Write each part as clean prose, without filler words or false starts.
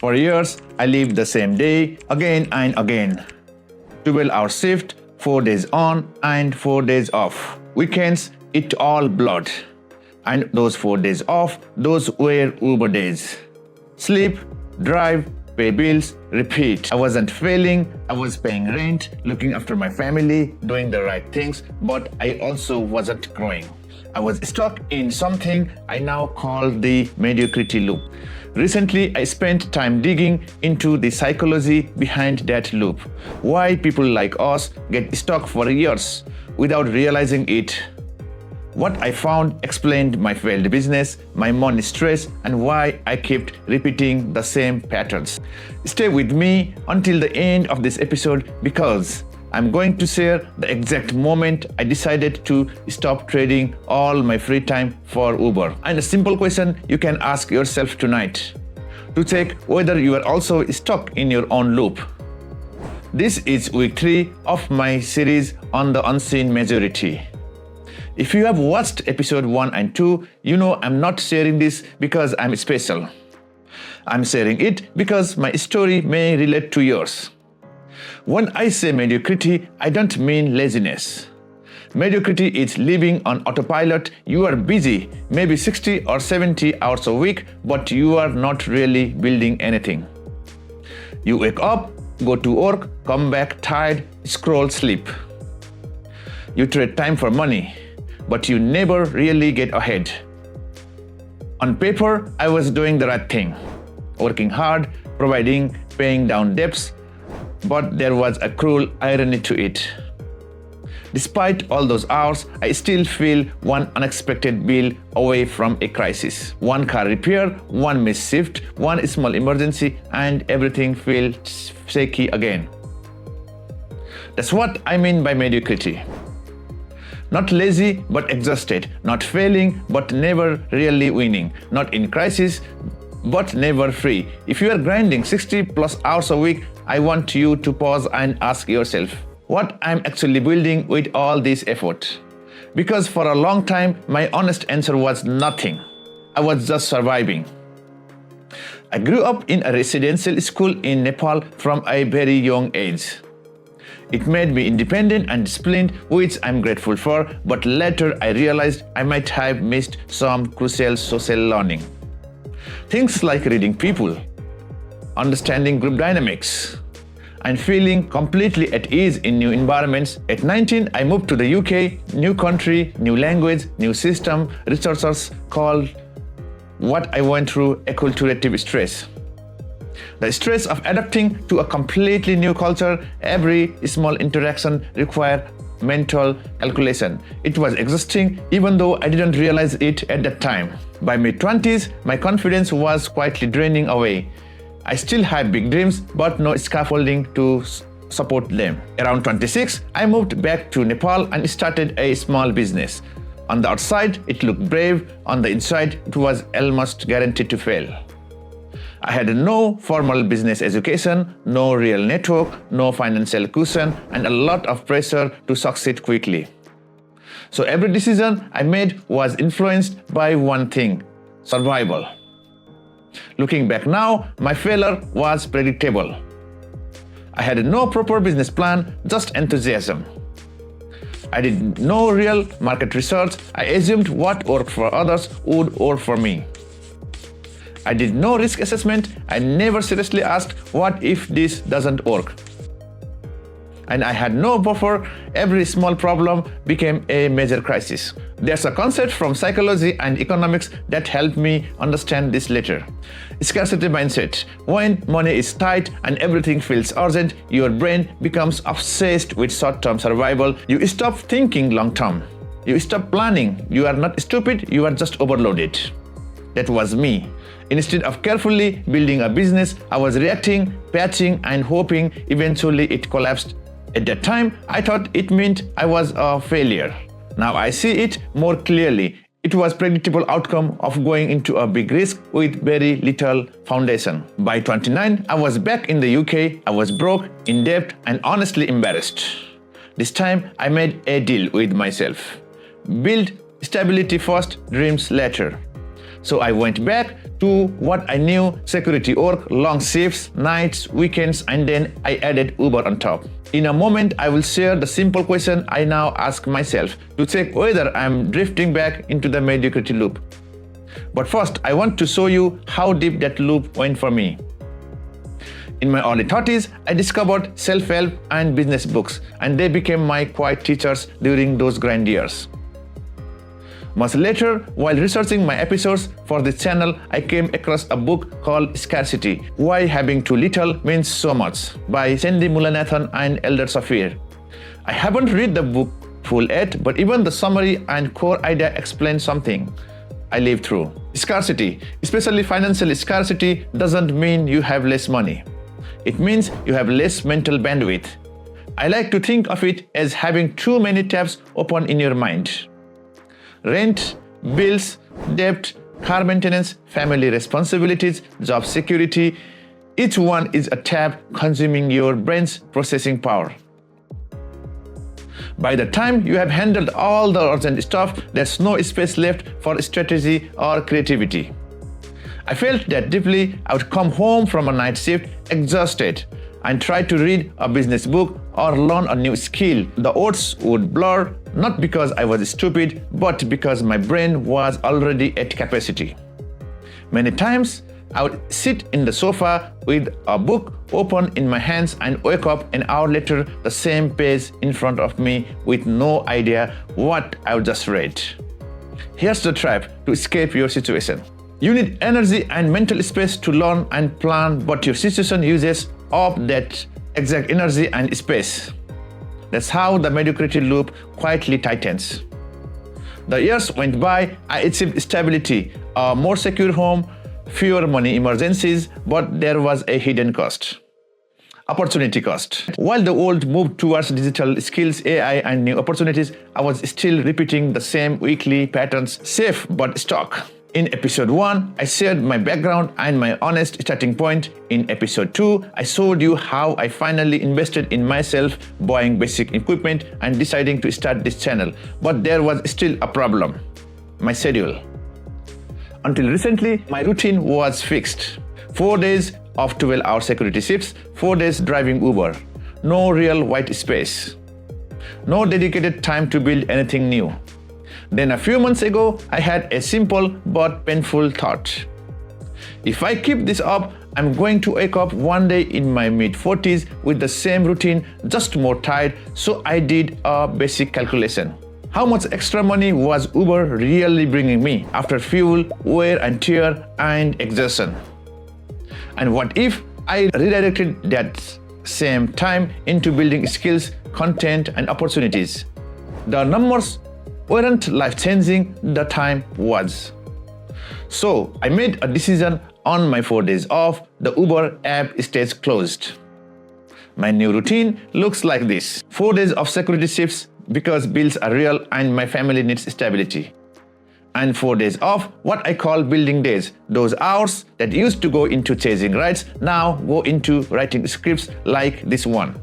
For years, I lived the same day again and again. 12-hour shift, 4 days on and 4 days off. Weekends, it all blurred. And those 4 days off, those were Uber days. Sleep, drive, pay bills, repeat. I wasn't failing, I was paying rent, looking after my family, doing the right things, but I also wasn't growing. I was stuck in something I now call the mediocrity loop. Recently, I spent time digging into the psychology behind that loop. Why people like us get stuck for years without realizing it. What I found explained my failed business, my money stress, and why I kept repeating the same patterns. Stay with me until the end of this episode because I'm going to share the exact moment I decided to stop trading all my free time for Uber. And a simple question you can ask yourself tonight to check whether you are also stuck in your own loop. This is week 3 of my series on the unseen majority. If you have watched episode 1 and 2, you know I'm not sharing this because I'm special. I'm sharing it because my story may relate to yours. When I say mediocrity, I don't mean laziness. Mediocrity is living on autopilot. You are busy, maybe 60 or 70 hours a week, but you are not really building anything. You wake up, go to work, come back tired, scroll, sleep. You trade time for money, but you never really get ahead. On paper, I was doing the right thing, working hard, providing, paying down debts, but there was a cruel irony to it. Despite all those hours, I still feel one unexpected bill away from a crisis. One car repair, one missed shift, one small emergency, and everything feels shaky again. That's what I mean by mediocrity. Not lazy, but exhausted. Not failing, but never really winning. Not in crisis, but never free. If you are grinding 60 plus hours a week, I want you to pause and ask yourself, what I'm actually building with all this effort? Because for a long time, my honest answer was nothing. I was just surviving. I grew up in a residential school in Nepal from a very young age. It made me independent and disciplined, which I'm grateful for, but later I realized I might have missed some crucial social learning. Things like reading people, understanding group dynamics, and feeling completely at ease in new environments. At 19, I moved to the UK, new country, new language, new system. Researchers call what I went through acculturative stress. The stress of adapting to a completely new culture, every small interaction required mental calculation. It was exhausting even though I didn't realize it at that time. By mid-20s, my confidence was quietly draining away. I still had big dreams, but no scaffolding to support them. Around 26, I moved back to Nepal and started a small business. On the outside, it looked brave. On the inside, it was almost guaranteed to fail. I had no formal business education, no real network, no financial cushion, and a lot of pressure to succeed quickly. So every decision I made was influenced by one thing: survival. Looking back now, my failure was predictable. I had no proper business plan, just enthusiasm. I did no real market research. I assumed what worked for others would work for me. I did no risk assessment. I never seriously asked, what if this doesn't work? And I had no buffer. Every small problem became a major crisis. There's a concept from psychology and economics that helped me understand this later. Scarcity mindset. When money is tight and everything feels urgent, your brain becomes obsessed with short-term survival. You stop thinking long-term. You stop planning. You are not stupid, you are just overloaded. That was me. Instead of carefully building a business, I was reacting, patching, and hoping eventually it collapsed. At that time, I thought it meant I was a failure. Now I see it more clearly. It was a predictable outcome of going into a big risk with very little foundation. By 29, I was back in the UK. I was broke, in debt, and honestly embarrassed. This time, I made a deal with myself. Build stability first, dreams later. So I went back to what I knew: security work, long shifts, nights, weekends, and then I added Uber on top. In a moment, I will share the simple question I now ask myself to check whether I'm drifting back into the mediocrity loop. But first, I want to show you how deep that loop went for me. In my early 30s, I discovered self-help and business books, and they became my quiet teachers during those grind years. Much later, while researching my episodes for this channel, I came across a book called Scarcity: Why Having Too Little Means So Much by Sandy Mullainathan and Elder Safir. I haven't read the book full yet, but even the summary and core idea explain something I lived through. Scarcity, especially financial scarcity, doesn't mean you have less money. It means you have less mental bandwidth. I like to think of it as having too many tabs open in your mind. Rent, bills, debt, car maintenance, family responsibilities, job security. Each one is a tab consuming your brain's processing power. By the time you have handled all the urgent stuff, there's no space left for strategy or creativity. I felt that deeply. I would come home from a night shift exhausted and try to read a business book or learn a new skill. The words would blur, not because I was stupid, but because my brain was already at capacity. Many times, I would sit in the sofa with a book open in my hands and wake up an hour later, the same page in front of me with no idea what I just read. Here's the trap to escape your situation. You need energy and mental space to learn and plan, but your situation uses up that exact energy and space. That's how the mediocrity loop quietly tightens. The years went by. I achieved stability, a more secure home, fewer money emergencies, but there was a hidden cost. Opportunity cost. While the world moved towards digital skills, AI, and new opportunities, I was still repeating the same weekly patterns, safe but stuck. In episode 1, I shared my background and my honest starting point. In episode 2, I showed you how I finally invested in myself, buying basic equipment and deciding to start this channel. But there was still a problem: my schedule. Until recently, my routine was fixed. 4 days of 12-hour security shifts, 4 days driving Uber. No real white space. No dedicated time to build anything new. Then a few months ago, I had a simple but painful thought. If I keep this up, I'm going to wake up one day in my mid-40s with the same routine, just more tired. So I did a basic calculation. How much extra money was Uber really bringing me after fuel, wear and tear, and exhaustion? And what if I redirected that same time into building skills, content, and opportunities? The numbers weren't life-changing, the time was. So I made a decision. On my 4 days off, the Uber app stays closed. My new routine looks like this: 4 days of security shifts because bills are real and my family needs stability. And 4 days off, what I call building days. Those hours that used to go into chasing rides now go into writing scripts like this one.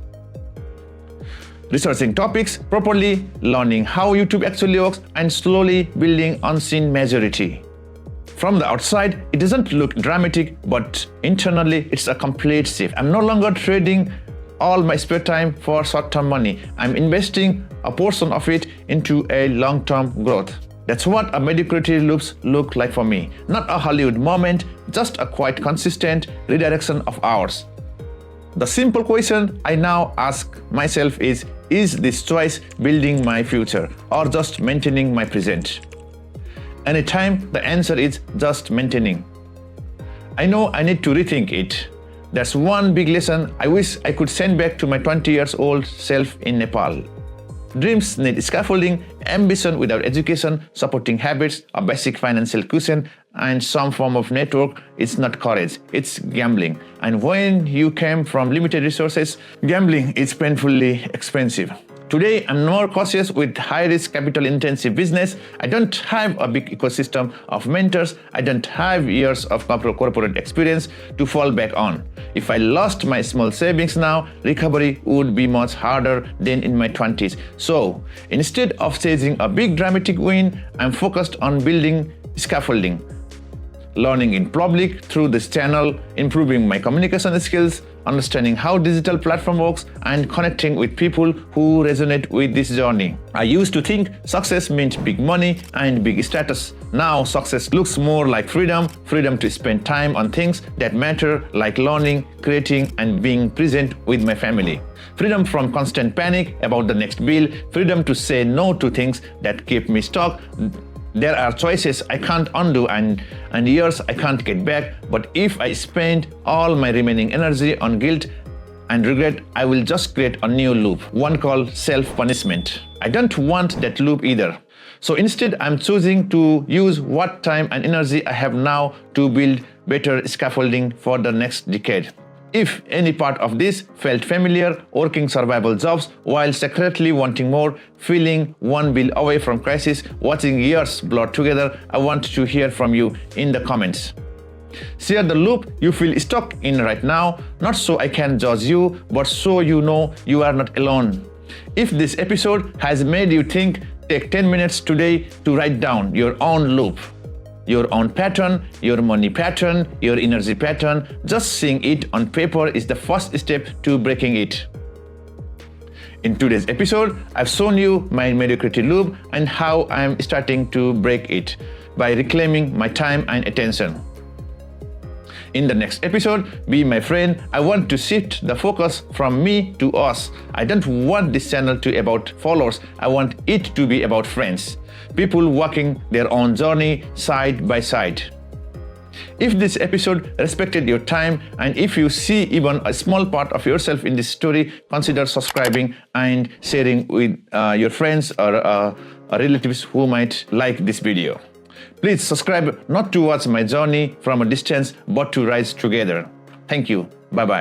Researching topics properly, learning how YouTube actually works, and slowly building unseen majority. From the outside, it doesn't look dramatic, but internally, it's a complete shift. I'm no longer trading all my spare time for short-term money. I'm investing a portion of it into a long-term growth. That's what a mediocrity loops look like for me. Not a Hollywood moment, just a quite consistent redirection of hours. The simple question I now ask myself is this choice building my future or just maintaining my present? Anytime the answer is just maintaining, I know I need to rethink it. That's one big lesson I wish I could send back to my 20-year-old self in Nepal. Dreams need scaffolding, ambition without education, supporting habits, a basic financial cushion, and some form of network. It's not courage, it's gambling. And when you came from limited resources, gambling is painfully expensive. Today, I'm more cautious with high-risk, capital-intensive business. I don't have a big ecosystem of mentors. I don't have years of corporate experience to fall back on. If I lost my small savings now, recovery would be much harder than in my 20s. So, instead of chasing a big dramatic win, I'm focused on building scaffolding. learning in public through this channel, improving my communication skills, understanding how digital platform works, and connecting with people who resonate with this journey. I used to think success meant big money and big status. Now success looks more like freedom to spend time on things that matter, like learning, creating, and being present with my family. Freedom from constant panic about the next bill, freedom to say no to things that keep me stuck. There are choices I can't undo and years I can't get back, but if I spend all my remaining energy on guilt and regret, I will just create a new loop, one called self-punishment. I don't want that loop either. So instead, I'm choosing to use what time and energy I have now to build better scaffolding for the next decade. If any part of this felt familiar, working survival jobs while secretly wanting more, feeling one bill away from crisis, watching years blur together, I want to hear from you in the comments. Share the loop you feel stuck in right now, not so I can judge you, but so you know you are not alone. If this episode has made you think, take 10 minutes today to write down your own loop. Your own pattern, your money pattern, your energy pattern. Just seeing it on paper is the first step to breaking it. In today's episode, I've shown you my mediocrity loop and how I'm starting to break it by reclaiming my time and attention. In the next episode, be my friend, I want to shift the focus from me to us. I don't want this channel to be about followers, I want it to be about friends. People walking their own journey side by side. If this episode respected your time and if you see even a small part of yourself in this story, consider subscribing and sharing with your friends or relatives who might like this video. Please subscribe not to watch my journey from a distance but to rise together. Thank you. Bye-bye.